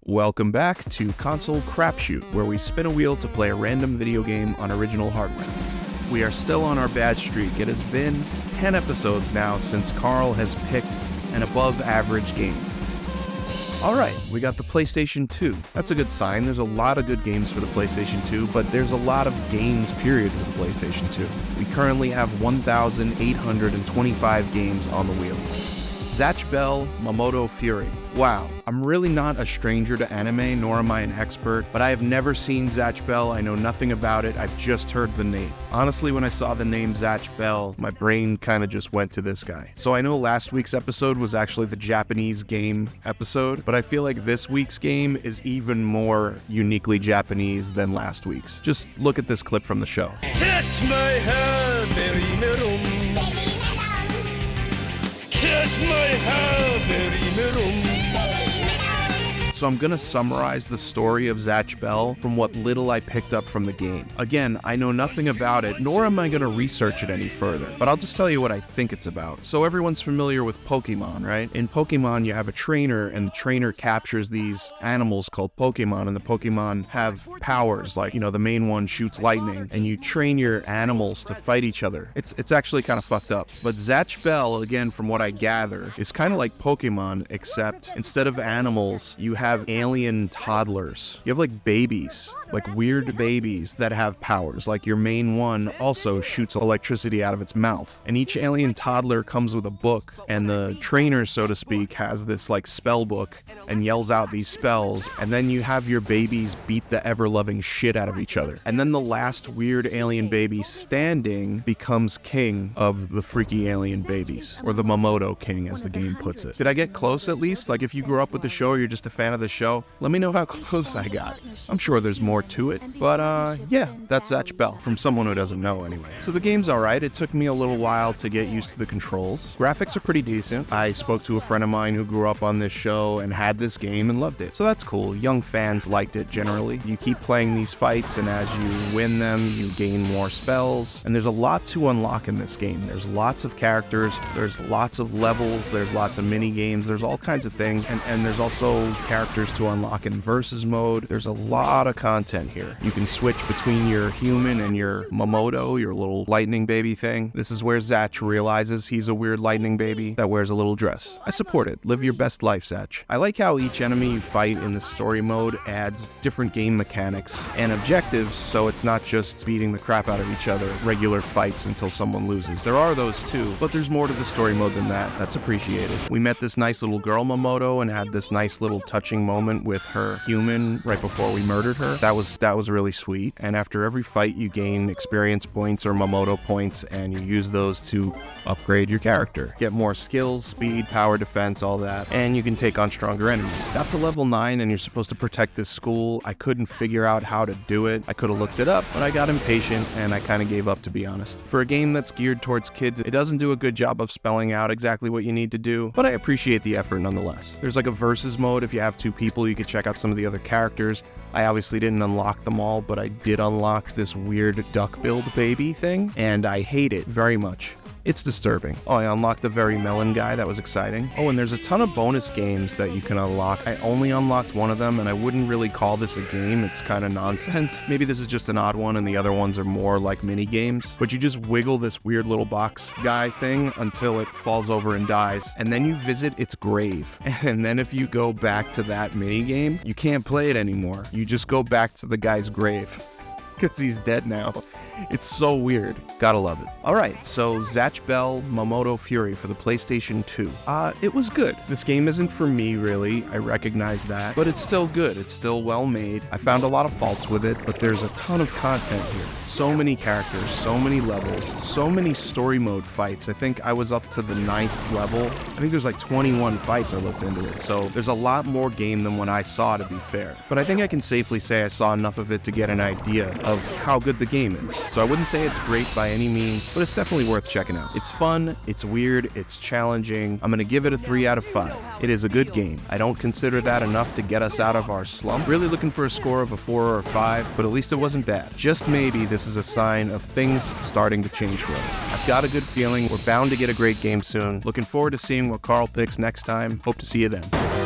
Welcome back to Console Crapshoot, where we spin a wheel to play a random video game on original hardware. We are still on our bad streak. It has been 10 episodes now since Carl has picked an above-average game. Alright, we got the PlayStation 2. That's a good sign. There's a lot of good games for the PlayStation 2, but there's a lot of games, period, for the PlayStation 2. We currently have 1,825 games on the wheel. Zatch Bell, Mamodo Fury. Wow, I'm really not a stranger to anime, nor am I an expert, but I have never seen Zatch Bell. I know nothing about it. I've just heard the name. Honestly, when I saw the name Zatch Bell, my brain kind of just went to this guy. So I know last week's episode was actually the Japanese game episode, but I feel like this week's game is even more uniquely Japanese than last week's. Just look at this clip from the show. Touch my hair, berry melon. Touch my hair, berry melon. So I'm gonna summarize the story of Zatch Bell from what little I picked up from the game. Again, I know nothing about it, nor am I gonna research it any further, but I'll just tell you what I think it's about. So everyone's familiar with Pokemon, right? In Pokemon, you have a trainer, and the trainer captures these animals called Pokemon, and the Pokemon have powers, like, the main one shoots lightning, and you train your animals to fight each other. It's actually kind of fucked up. But Zatch Bell, again, from what I gather, is kind of like Pokemon, except instead of animals, you have alien toddlers. You have like babies, like weird babies that have powers. Like your main one also shoots electricity out of its mouth. And each alien toddler comes with a book, and the trainer, so to speak, has this like spell book and yells out these spells, and then you have your babies beat the ever-loving shit out of each other. And then the last weird alien baby standing becomes king of the freaky alien babies, or the Mamodo king, as the game puts it. Did I get close at least? Like, if you grew up with the show or you're just a fan of the show, let me know how close I got. I'm sure there's more to it, but yeah, that's Zatch Bell, from someone who doesn't know anyway. So the game's alright. It took me a little while to get used to the controls. Graphics are pretty decent. I spoke to a friend of mine who grew up on this show and had this game and loved it, so that's cool. Young fans liked it generally. You keep playing these fights, and as you win them, you gain more spells, and there's a lot to unlock in this game. There's lots of characters, there's lots of levels, there's lots of mini games, there's all kinds of things, and there's also characters to unlock in versus mode. There's a lot of content here. You can switch between your human and your Mamodo, your little lightning baby thing. This is where Zatch realizes he's a weird lightning baby that wears a little dress. I support it. Live your best life, Zatch. I like how each enemy you fight in the story mode adds different game mechanics and objectives, so it's not just beating the crap out of each other, regular fights until someone loses. There are those too, but there's more to the story mode than that. That's appreciated. We met this nice little girl Mamodo and had this nice little touching moment with her human right before we murdered her. That was really sweet. And after every fight, you gain experience points or Mamodo points, and you use those to upgrade your character. Get more skills, speed, power, defense, all that, and you can take on stronger enemies. Got to level 9, and you're supposed to protect this school. I couldn't figure out how to do it. I could have looked it up, but I got impatient, and I kind of gave up, to be honest. For a game that's geared towards kids, it doesn't do a good job of spelling out exactly what you need to do, but I appreciate the effort nonetheless. There's like a versus mode. If you have two people, you could check out some of the other characters. I obviously didn't unlock them all, but I did unlock this weird duck-billed baby thing, and I hate it very much. It's disturbing. Oh, I unlocked the very melon guy. That was exciting. Oh, and there's a ton of bonus games that you can unlock. I only unlocked one of them, and I wouldn't really call this a game. It's kind of nonsense. Maybe this is just an odd one, and the other ones are more like mini games. But you just wiggle this weird little box guy thing until it falls over and dies, and then you visit its grave. And then if you go back to that mini game, you can't play it anymore. You just go back to the guy's grave because he's dead now. It's so weird. Gotta love it. Alright, so Zatch Bell, Mamodo Fury for the PlayStation 2. It was good. This game isn't for me, really. I recognize that. But it's still good. It's still well made. I found a lot of faults with it, but there's a ton of content here. So many characters, so many levels, so many story mode fights. I think I was up to the 9th level. I think there's like 21 fights I looked into it. So there's a lot more game than what I saw, to be fair. But I think I can safely say I saw enough of it to get an idea of how good the game is. So I wouldn't say it's great by any means, but it's definitely worth checking out. It's fun, it's weird, it's challenging. I'm gonna give it a 3 out of 5. It is a good game. I don't consider that enough to get us out of our slump. Really looking for a score of a 4 or a 5, but at least it wasn't bad. Just maybe this is a sign of things starting to change for us. I've got a good feeling we're bound to get a great game soon. Looking forward to seeing what Carl picks next time. Hope to see you then.